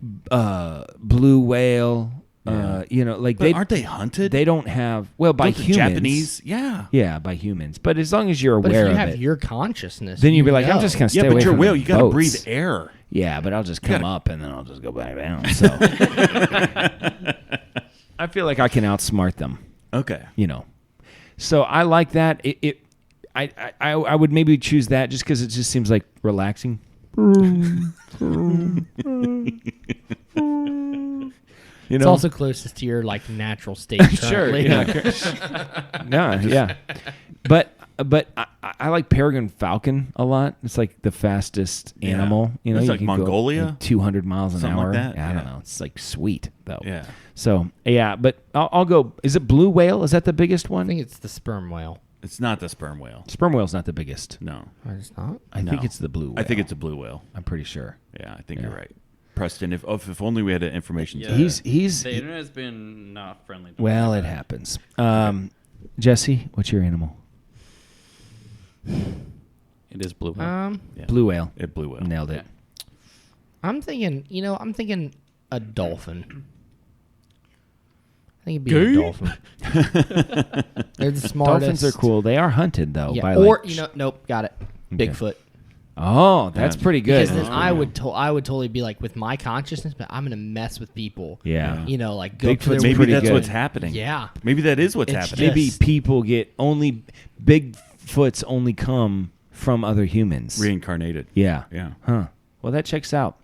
blue whale. Like But aren't they hunted? They don't have by Don't the humans. Japanese, yeah. Yeah, by humans. But as long as you're But aware if you of have it, your consciousness, then you'd be you like, I'm know. just gonna stay Yeah, away but you're a from whale. the You got to boats. breathe air. Yeah, but I'll just come up and then I'll just go back down. So I feel like I can outsmart them. Okay. So I like that. I would maybe choose that just because it just seems like relaxing. It's also closest to your like natural state. Sure. currently. Yeah. But I like peregrine falcon a lot. It's like the fastest animal. It's you like can go, Mongolia? 200 miles an Something hour. like that? I don't Yeah. know. It's like sweet though. Yeah. So yeah, but I'll go. Is it blue whale? Is that the biggest one? I think it's the sperm whale. It's not the sperm whale. Sperm whale's not the biggest. No. Or it's not. I think it's the blue whale. I think it's a blue whale. I'm pretty sure. Yeah, I think you're right. Preston, if only we had an information. Yeah. today. He's The internet's been not friendly. To well, me. it happens. Jesse, what's your animal? It is blue. Yeah. Blue whale. It blue whale. Nailed it. I'm thinking a dolphin. I think it'd be a dolphin. They're the smartest. Dolphins are cool. They are hunted though. Yeah. By Or like, nope, got it. Okay. Bigfoot. Oh, that's Yeah. pretty good. Because then I would totally be like with my consciousness, but I'm gonna mess with people. Yeah. Like go to Bigfoot's their Maybe pretty that's good. what's happening. Yeah. Maybe that is what's It's happening. Maybe Yes. people get Bigfoots only come from other humans. Reincarnated. Yeah. Yeah. Huh. Well, that checks out.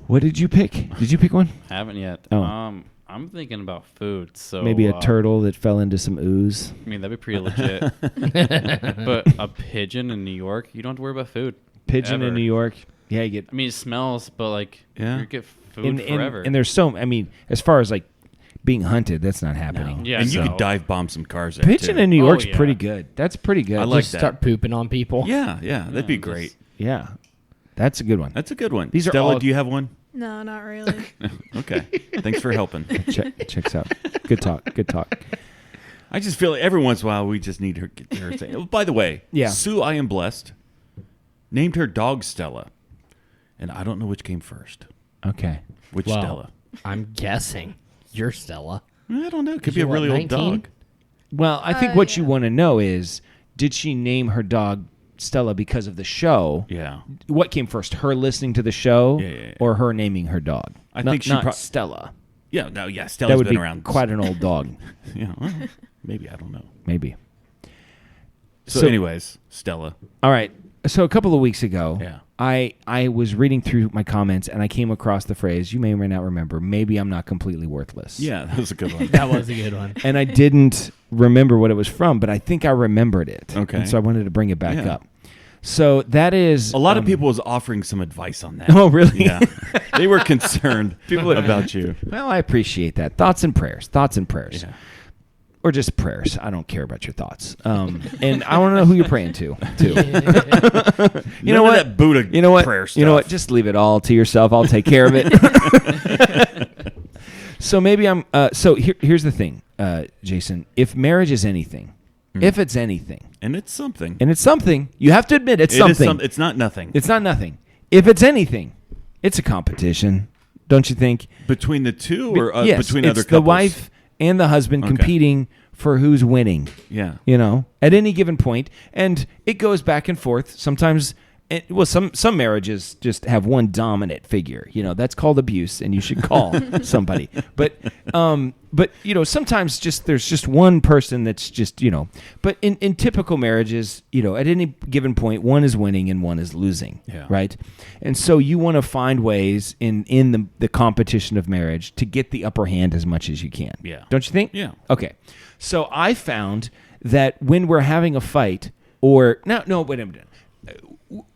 What did you pick? Did you pick one? Haven't yet. Oh. I'm thinking about food. So Maybe a turtle that fell into some ooze. I mean, that'd be pretty legit. But a pigeon in New York, you don't have to worry about food. Pigeon Ever. in New York. Yeah, you get. I mean, it smells, but like Yeah. you get food forever. And there's so. I mean, as far as like being hunted, that's not happening. Yeah, and you so- could dive bomb some cars there Pigeon too. in New Oh, York's yeah. pretty good. That's pretty good. I like Just that. start pooping on people. Yeah, that'd be Yeah, great. Yeah, that's a good one. That's a good one. These are Stella, all- do you have one? No, not really. Okay. Thanks for helping. Checks out. Good talk. Good talk. I just feel like every once in a while we just need her get her say. Oh, by the way, Yeah. Sue, I am blessed, named her dog Stella, and I don't know which came first. Okay. Which Wow. Stella? I'm guessing you're Stella. I don't know. It could be you a really what, old 19? dog. Well, I think what you yeah. want to know is, did she name her dog Stella because of the show? Yeah. What came first, her listening to the show Yeah. or her naming her dog? I Not- think she not pro- Stella. Yeah. No. Yeah. That Stella's would been be around. quite an old dog, Yeah. Well, maybe I don't know. maybe. So, anyways, Stella. All right. So a couple of weeks ago, Yeah. I was reading through my comments and I came across the phrase, you may or may not remember, maybe I'm not completely worthless. Yeah, that was a good one. That was a good one. And I didn't remember what it was from, but I think I remembered it. Okay. And so I wanted to bring it back Yeah. up. So that is A lot of people was offering some advice on that. Oh, really? Yeah. They were concerned about you. Well, I appreciate that. Thoughts and prayers. Thoughts and prayers. Yeah. Or just prayers. I don't care about your thoughts. And I want to know who you're praying to, too. You know None of what? that Buddha You know what? prayer stuff. You know what? Just leave it all to yourself. I'll take care of it. So maybe I'm. So here's the thing, Jason. If marriage is anything, if it's anything, And it's something. and it's something, you have to admit it's It is something. it's not nothing. It's not nothing. If it's anything, it's a competition, don't you think? Between the two or Yes, between it's other the couples? wife and the husband Okay. competing for who's winning. Yeah. You know, at any given point, and it goes back and forth. Sometimes, some marriages just have one dominant figure. You know, that's called abuse, and you should call somebody. But you know, sometimes there's just one person that's just, you know. But in typical marriages, you know, at any given point, one is winning and one is losing. Yeah. Right. And so you want to find ways in the competition of marriage to get the upper hand as much as you can. Yeah. Don't you think? Yeah. Okay. So I found that when we're having a fight, or no, wait a minute.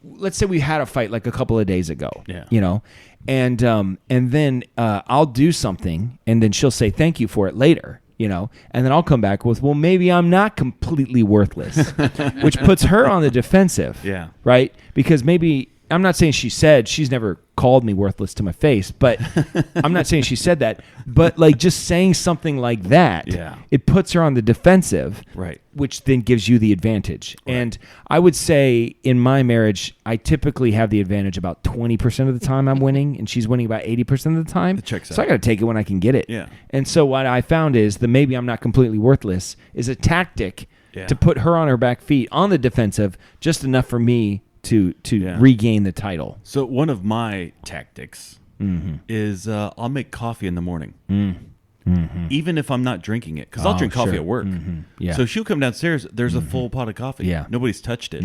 Let's say we had a fight like a couple of days ago. Yeah. You know, and then I'll do something, and then she'll say thank you for it later. You know, and then I'll come back with, well, maybe I'm not completely worthless, which puts her on the defensive. Yeah. Right. Because maybe I'm not saying she said, she's never called me worthless to my face, but I'm not saying she said that. But like just saying something like that, it puts her on the defensive, Right. which then gives you the advantage. Right. And I would say in my marriage, I typically have the advantage about 20% of the time I'm winning, and she's winning about 80% of the time. It checks out. So I got to take it when I can get it. Yeah. And so what I found is the maybe I'm not completely worthless is a tactic to put her on her back feet on the defensive, just enough for me to regain the title. So one of my tactics is I'll make coffee in the morning, even if I'm not drinking it, because I'll drink coffee at work. Yeah. So she'll come downstairs. There's a full pot of coffee. Yeah. Nobody's touched it.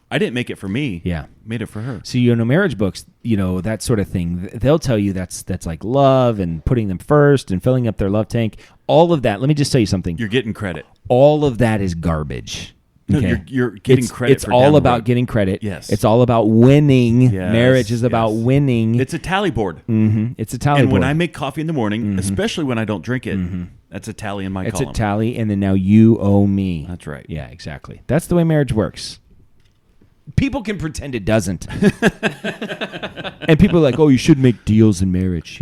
I didn't make it for me. Yeah. Made it for her. So marriage books, that sort of thing. They'll tell you that's like love and putting them first and filling up their love tank. All of that. Let me just tell you something. You're getting credit. All of that is garbage. No, Okay? you're getting credit. It's for all down the about road. getting credit. Yes. It's all about winning. Yes, Marriage is about winning. It's a tally board. It's a tally And board. when I make coffee in the morning, especially when I don't drink it, that's a tally in my it's column. a tally, and then now you owe me. That's right. Yeah, exactly. That's the way marriage works. People can pretend it doesn't. And people are like, oh, you should make deals in marriage. It's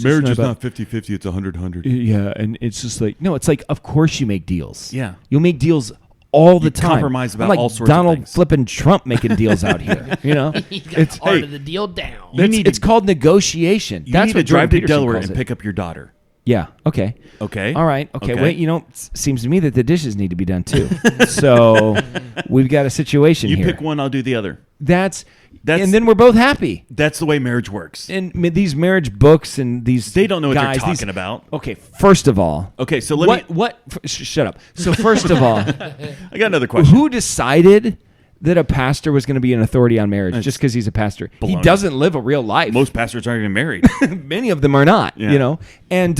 Marriage just is about- not 50-50, it's 100-100. Yeah, and it's just like, no, it's like, of course you make deals. Yeah. You'll make deals all the You time. compromise about I'm like all sorts of Donald things. flipping Trump making deals out here. He's got the art of the deal down. It's called negotiation. You That's need what to drive Jordan to Peterson Delaware calls and it. pick up your daughter. Yeah. Okay. Okay. All right. Okay. Okay. Wait. Seems to me that the dishes need to be done too. So we've got a situation You here. pick one, I'll do the other. That's That's- and then we're both happy. That's the way marriage works. And these marriage books and these They don't know what guys, you're talking about. Okay. First of all. Okay, so let me... Shut up. So first of all, I got another question. who decided that a pastor was going to be an authority on marriage just because he's a pastor? He baloney. doesn't live a real life. Most pastors aren't even married. Many of them are not, Yeah. And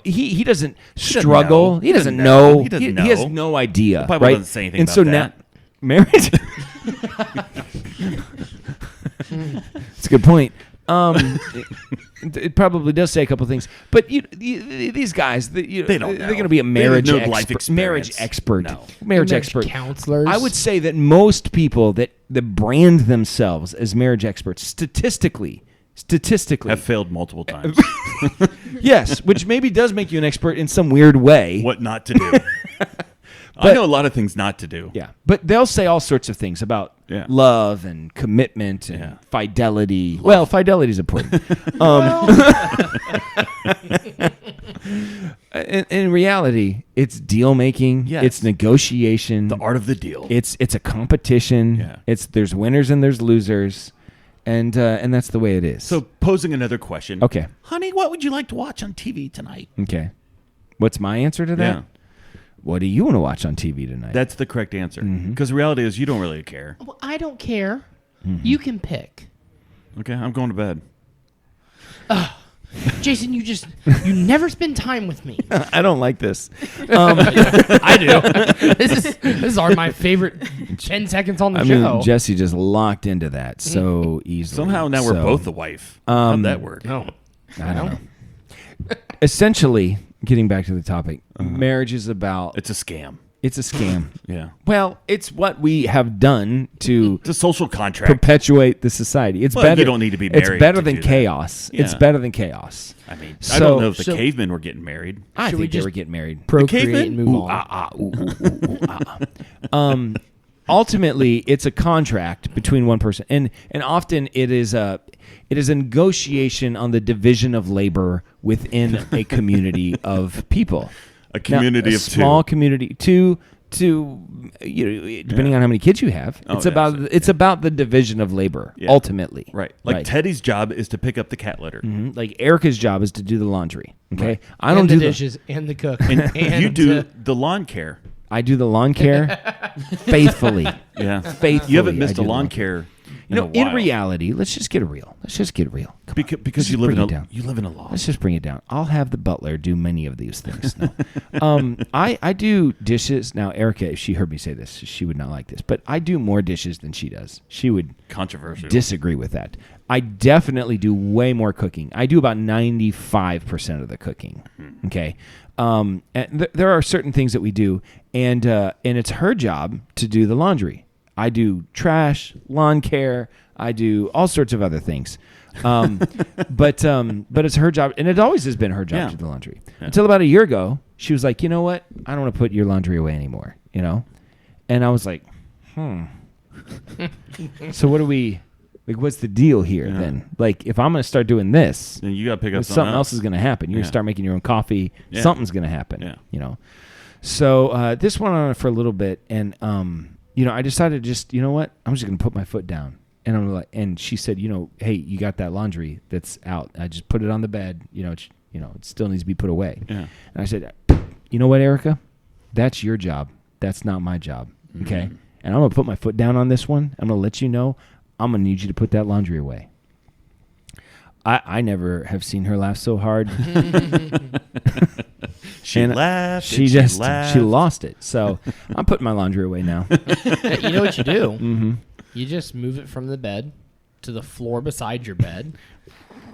he doesn't doesn't struggle. know. He doesn't know. He doesn't He has know. no idea. The Bible right? doesn't say anything and about so that. now, marriage. That's a good point. It probably does say a couple things, but these guys, they don't know. They're going to be a marriage They have no life expert. Marriage experience. expert. No. Marriage expert. Counselors. I would say that most people that brand themselves as marriage experts, statistically, Have failed multiple times. yes, which maybe does make you an expert in some weird way. What not to do. I know a lot of things not to do. Yeah, but they'll say all sorts of things about love and commitment and fidelity. Well, fidelity is important. In reality, it's deal making. Yes. It's negotiation. The art of the deal. It's a competition. Yeah. There's winners and there's losers, and that's the way it is. So posing another question. Okay. Honey, what would you like to watch on TV tonight? Okay, what's my answer to that? Yeah. What do you want to watch on TV tonight? That's the correct answer. Because the reality is you don't really care. Well, I don't care. You can pick. Okay, I'm going to bed. Jason, you never spend time with me. I don't like this. I do. This is my favorite 10 seconds on the show. mean, Jesse just locked into that so easily. Somehow now we're both the wife. How'd that work? No. I don't know. Essentially, getting back to the topic, marriage is about... It's a scam. It's a scam. Yeah. Well, it's what we have done to It's a social contract. perpetuate the society. It's Well, better. you don't need to be married It's better to than do that. chaos. It's Yeah. better than chaos. I mean, I So- don't know if the so- cavemen were getting married. I Should we think they just were getting married. Procreate caveman? and move on. Ultimately, it's a contract between one person, and often it is a negotiation on the division of labor within a community of people. A community now, of a small two. community, two, depending on how many kids you have. Oh, It's yeah, about so- it's about the division of labor. Yeah. Ultimately, Right. Like Teddy's job is to pick up the cat litter. Like Erica's job is to do the laundry. Okay, Right. I don't and do the dishes and the cook. And you do to- the lawn care. I do the lawn care faithfully. Yeah. Faithfully, You haven't I missed do a the lawn lawn care. In reality, let's just get real. Come on. Because Let's you just live in bring it a down. you live in a loft. Let's just bring it down. I'll have the butler do many of these things. No. I do dishes. Now, Erica, if she heard me say this, she would not like this. But I do more dishes than she does. She would Controversial. disagree with that. I definitely do way more cooking. I do about 95% of the cooking. Okay. And there are certain things that we do, and it's her job to do the laundry. I do trash, lawn care. I do all sorts of other things. But it's her job, and it always has been her job to do the laundry. Until about a year ago, she was like, you know what? I don't want to put your laundry away anymore, you know? And I was like, So what do we, like, what's the deal here then? Like, if I'm going to start doing this, then you got to pick up something else is going to happen. You're going to start making your own coffee. Yeah. Something's going to happen, you know? So this went on for a little bit, and, you know, I decided just, you know what? I'm just going to put my foot down. And I'm like, and she said, you know, hey, you got that laundry that's out. I just put it on the bed. You know, it still needs to be put away. Yeah. And I said, you know what, Erica? That's your job. That's not my job. Okay. Mm-hmm. And I'm gonna put my foot down on this one. I'm gonna let you know. I'm gonna need you to put that laundry away. I never have seen her laugh so hard. She laughed. She lost it. So I'm putting my laundry away now. You know what you do? Mm-hmm. You just move it from the bed to the floor beside your bed.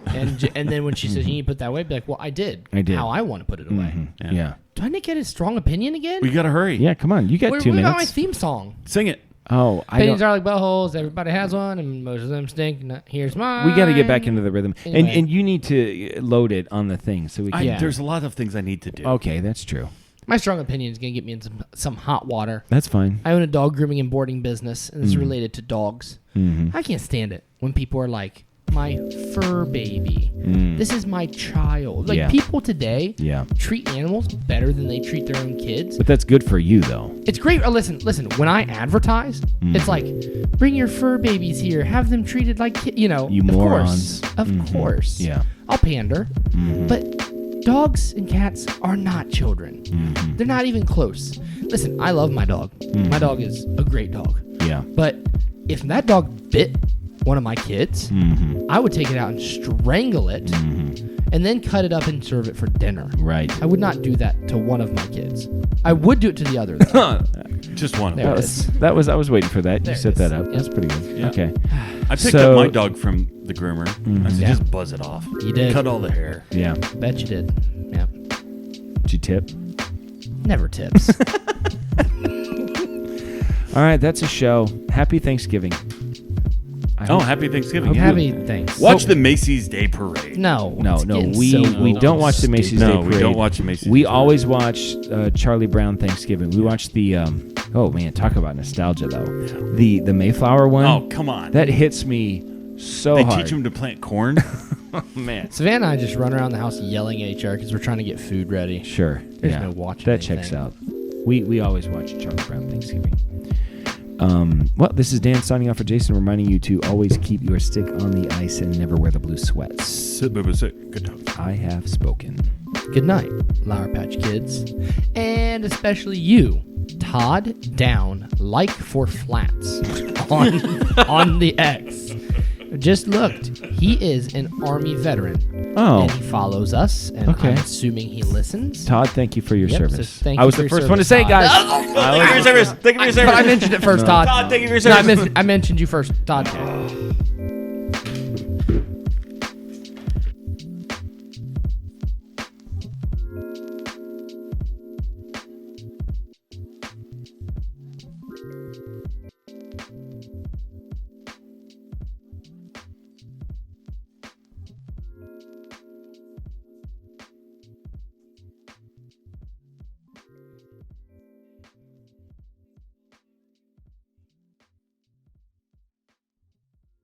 And then when she says you need to put that away, be like, well, I did. How I want to put it away. Mm-hmm. Yeah. Do I need to get a strong opinion again? We got to hurry. Yeah, come on. You got 2 minutes. What about my theme song? Sing it. Oh, opinions are like buttholes. Everybody has one, and most of them stink. Here's mine. We got to get back into the rhythm. Anyway. And you need to load it on the thing. So we can. There's a lot of things I need to do. Okay, that's true. My strong opinion is going to get me in some hot water. That's fine. I own a dog grooming and boarding business, and it's related to dogs. Mm-hmm. I can't stand it when people are like, my fur baby. This is my child. Like, people today treat animals better than they treat their own kids. But that's good for you, though. It's great. Listen, when I advertise, it's like, bring your fur babies here. Have them treated like, you know. You morons. Of course. Yeah. I'll pander. But dogs and cats are not children. They're not even close. Listen, I love my dog. My dog is a great dog. Yeah. But if that dog bit one of my kids, I would take it out and strangle it and then cut it up and serve it for dinner. Right. I would not do that to one of my kids. I would do it to the other, though. Just one. There that was I was waiting for that. There you set that up. Yep. That's pretty good. Yeah. Okay. I picked up my dog from the groomer. I said, just buzz it off. You did. Cut all the hair. Yeah. Bet you did. Yeah. Did you tip? Never tips. All right, that's a show. Happy Thanksgiving. Happy Thanksgiving. Happy thanks. Watch the Macy's Day Parade. No. We don't watch the Macy's Day Parade. No, we don't watch the Macy's We Day always watch Charlie Brown Thanksgiving. We watch the oh man, talk about nostalgia though. The Mayflower one. Oh, come on. That hits me so they hard. teach them to plant corn. Oh man. Savannah and I just run around the house yelling at each other because we're trying to get food ready. Sure. There's no watching. That checks out. We always watch Charlie Brown Thanksgiving. Well, this is Dan signing off for Jason, reminding you to always keep your stick on the ice and never wear the blue sweats. Sit, baby, sit. Good talk. I have spoken. Good night, Lauer Patch Kids. And especially you, Todd Down, like for flats on the X. Just looked. He is an Army veteran. Oh. And he follows us, and I'm assuming he listens. Todd, thank you for your service. So thank I was you the for first your one to service, say it, Todd. guys. Thank you for your service. Thank you for your service. But I mentioned it first, Todd. Todd, thank you for your No, service. I mentioned you first, Todd.